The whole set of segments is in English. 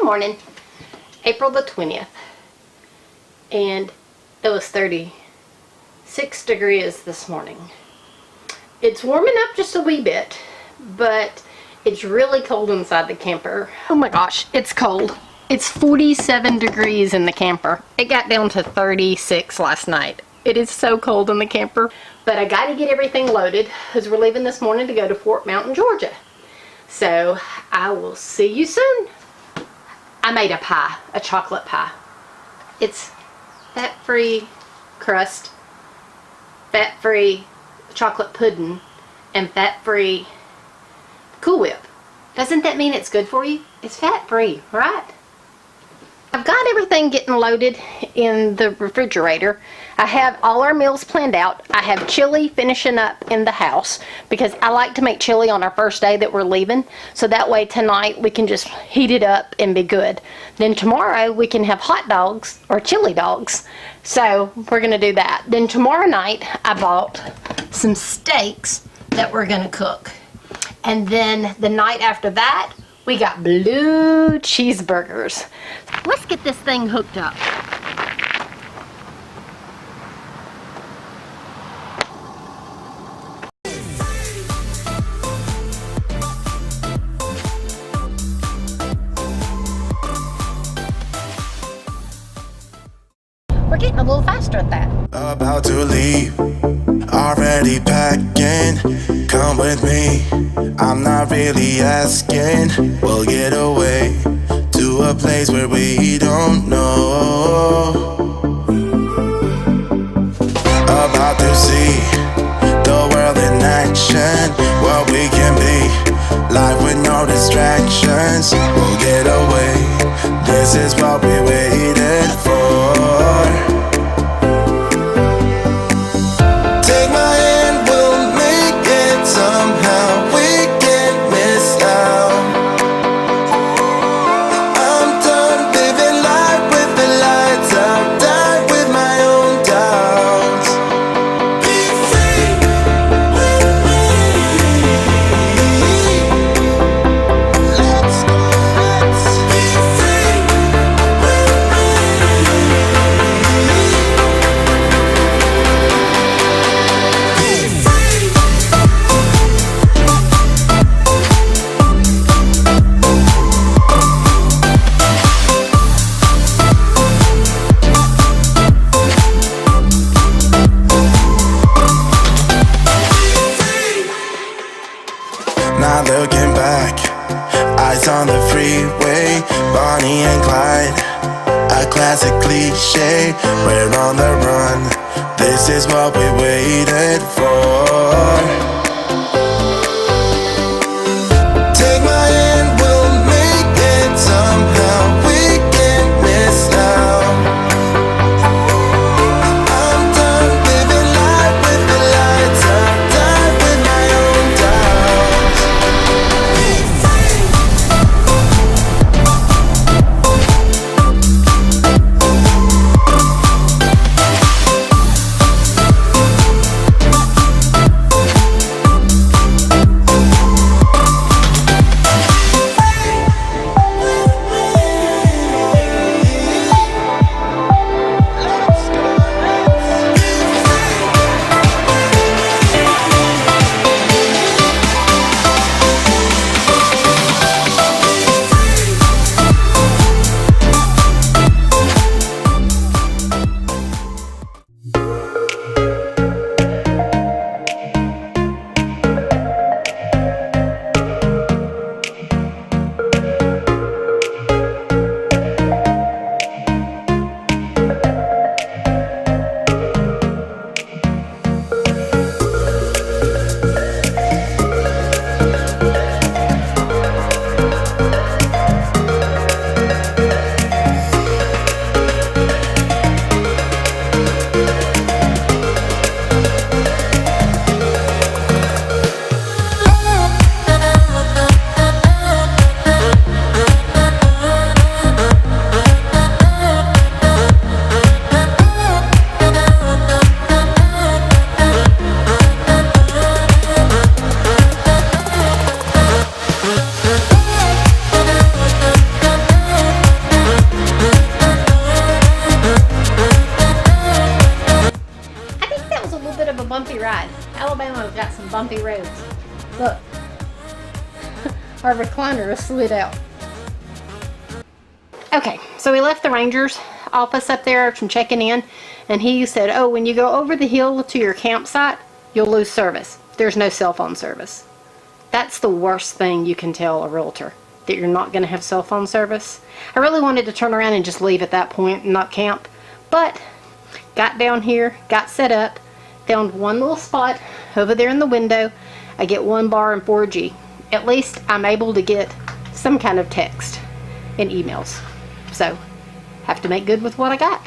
Morning, April the 20th, and it was 36 degrees this morning. It's warming up just a wee bit, but it's really cold inside the camper. Oh my gosh, it's cold. It's 47 degrees in the camper. It got down to 36 last night. It is so cold in the camper, but I got to get everything loaded because we're leaving this morning to go to Fort Mountain, Georgia. So I will see you soon. I made a pie, a chocolate pie. It's fat-free crust, fat-free chocolate pudding, and fat-free Cool Whip. Doesn't that mean it's good for you? It's fat-free, right? I've got everything getting loaded in the refrigerator. I have all our meals planned out. I have chili finishing up in the house because I like to make chili on our first day that we're leaving. So that way tonight we can just heat it up and be good. Then tomorrow we can have hot dogs or chili dogs. So we're going to do that. Then tomorrow night I bought some steaks that we're going to cook. And then the night after that we got blue cheeseburgers. Let's get this thing hooked up. We're getting a little faster at that. About to leave, already packing. Come with me, I'm not really asking. We'll get away to a place where we don't know. About to see the world in action, what we can be, life with no distractions. We'll get away, this is what we waited for. Take my hand, we'll make it somehow. We can't miss out. I'm done living life with the lights out. Die with my own doubts. Be free with me. Let's be free with Not looking back, eyes on the freeway, Bonnie and Clyde, a classic cliche. We're on the run, this is what we waited for. Take my hand, we'll make it somehow. We can't miss out. I'm done living life with the lights out. Die with my own doubts. bumpy ride. Alabama's got some bumpy roads. Look, our recliner is slid out. Okay, so we left the ranger's office up there from checking in, and he said, oh, when you go over the hill to your campsite, you'll lose service. There's no cell phone service. That's the worst thing you can tell a realtor, that you're not going to have cell phone service. I really wanted to turn around and just leave at that point and not camp, but got down here, got set up, found one little spot over there in the window. I get 1 bar and 4G. At least I'm able to get some kind of text and emails. So, have to make good with what I got.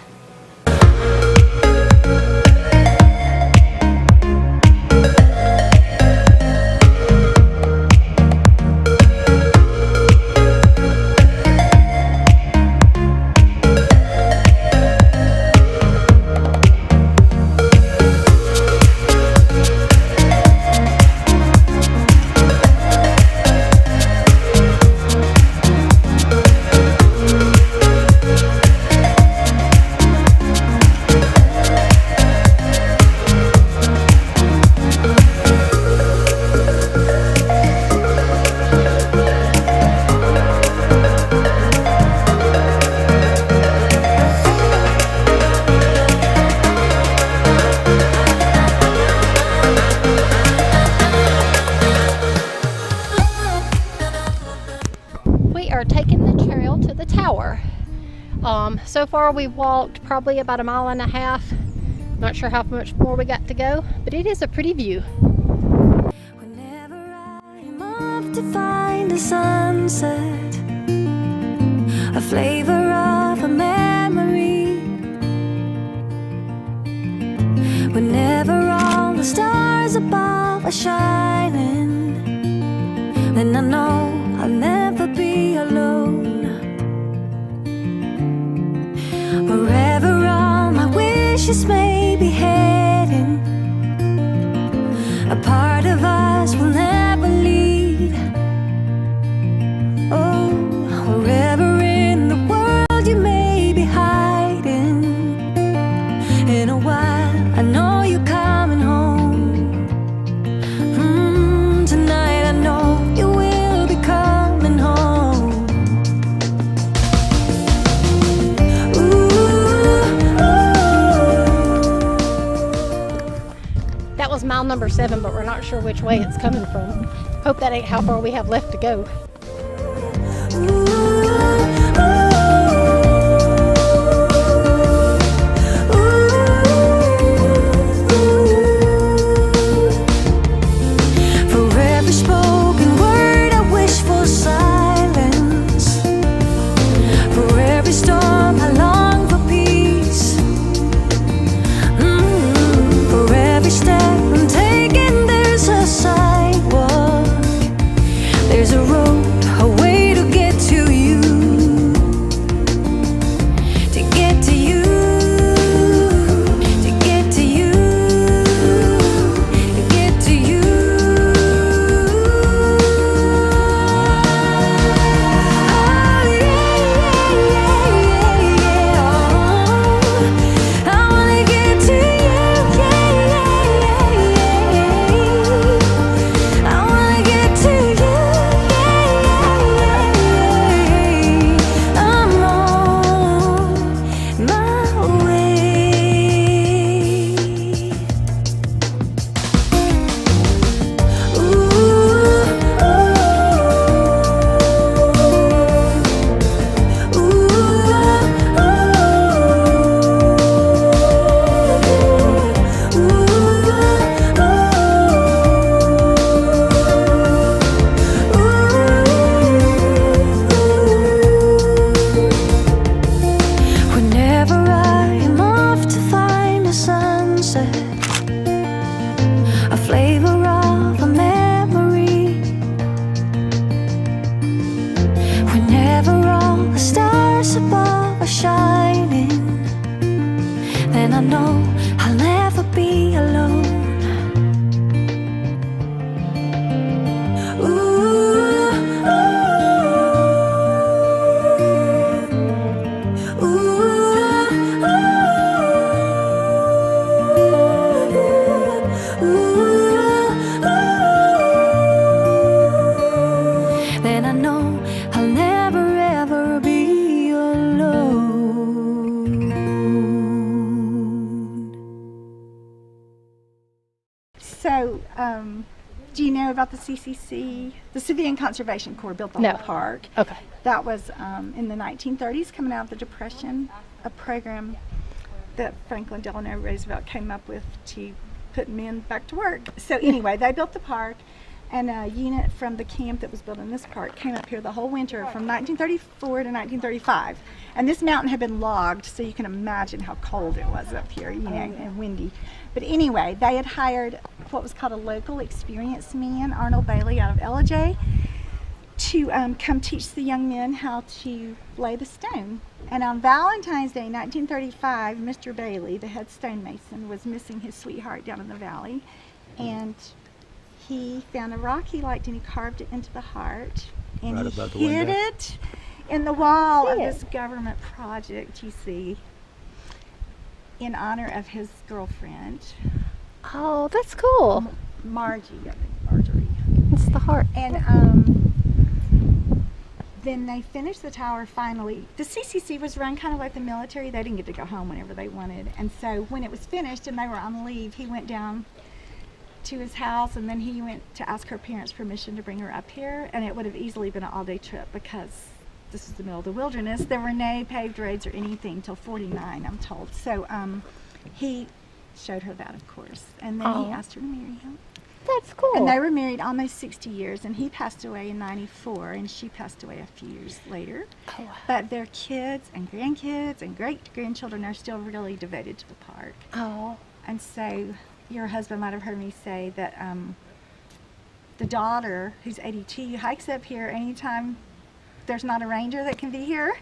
Taking the trail to the tower. So far we've walked probably about 1.5 miles. Not sure how much more we got to go, but it is a pretty view. Whenever I'm off to find a sunset, a flavor of a memory, whenever all the stars above are shining, then I know I'll never be alone. Wherever all my wishes may be heading, a part of us will never leave. Oh, wherever in the world you may be hiding, in a while I know you're coming home. Tonight I know you will be coming home. That was mile number 7, but we're not sure which way it's coming from. Hope that ain't how far we have left to go. For every spoken word I wish for silence, for every storm I long for peace, for every step I'm taking there's a sidewalk, there's a road, a way to get to you, to get to you, to get to you, to get to you. Oh yeah, yeah, yeah, oh, I wanna get to you, yeah, I wanna get to you, I'm on my way. Whenever I'm off to find a sunset, a flavor of a memory, whenever all the stars above are shining, then I know I'll never be alone. So, do you know about the CCC? The Civilian Conservation Corps built the No. whole park. Okay. That was in the 1930s, coming out of the Depression, a program that Franklin Delano Roosevelt came up with to put men back to work. So anyway, they built the park, and a unit from the camp that was built in this park came up here the whole winter from 1934 to 1935. And this mountain had been logged, so you can imagine how cold it was up here, you know, and windy. But anyway, they had hired what was called a local experienced man, Arnold Bailey out of LJ, to come teach the young men how to lay the stone. And on Valentine's Day 1935, Mr. Bailey, the head stonemason, was missing his sweetheart down in the valley, and he found a rock he liked and he carved it into the heart, and Right he above the hid window. it in the wall of See it. this government project, you see, in honor of his girlfriend, Oh, that's cool. Margie, I think, Marjorie. It's the heart. And then they finished the tower finally. The CCC was run kind of like the military. They didn't get to go home whenever they wanted. And so when it was finished and they were on leave, he went down to his house, and then he went to ask her parents' permission to bring her up here. And it would have easily been an all-day trip because this is the middle of the wilderness. There were no paved roads or anything till 49, I'm told. So he showed her that, of course. And then Oh. he asked her to marry him. That's cool. And they were married almost 60 years, and he passed away in 94, and she passed away a few years later. Oh, wow. But their kids and grandkids and great-grandchildren are still really devoted to the park. Oh. And so your husband might have heard me say that the daughter, who's 82, hikes up here anytime there's not a ranger that can be here,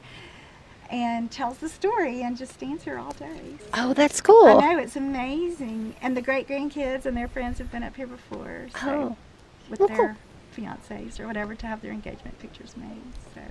and tells the story and just stands here all day. Oh, that's cool. I know, it's amazing. And the great-grandkids and their friends have been up here before. So Oh. with Well, their fiancés or whatever to have their engagement pictures made. So.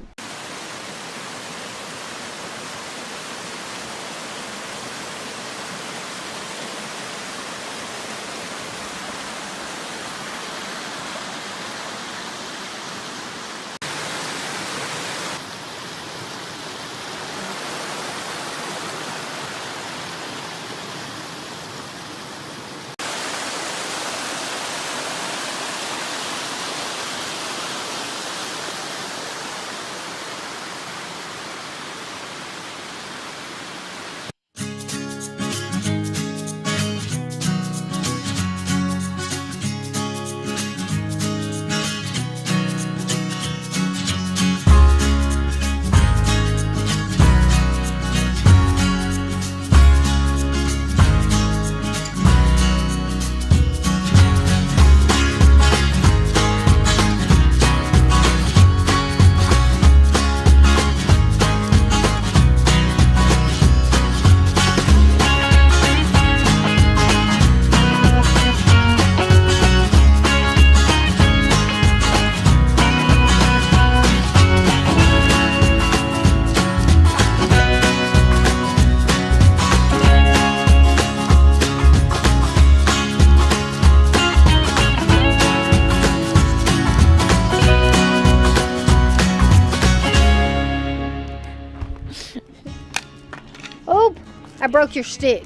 Oh, I broke your stick.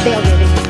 They'll get it.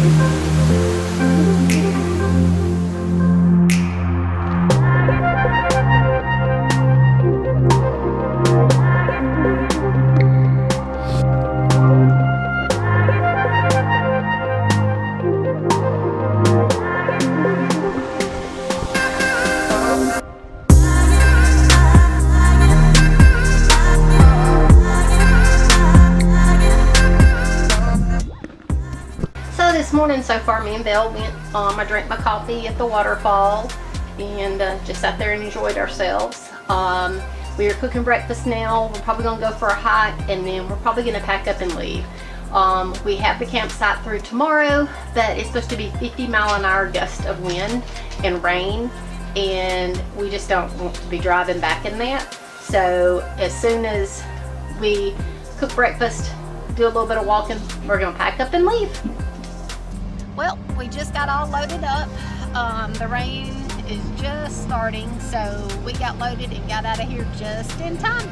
So this morning so far, me and Belle went, I drank my coffee at the waterfall and just sat there and enjoyed ourselves. We are cooking breakfast now. We're probably gonna go for a hike and then we're probably gonna pack up and leave. We have the campsite through tomorrow, but it's supposed to be 50-mile-an-hour gust of wind and rain, and we just don't want to be driving back in that. So as soon as we cook breakfast, do a little bit of walking, we're gonna pack up and leave. Well, we just got all loaded up. The rain is just starting, so we got loaded and got out of here just in time.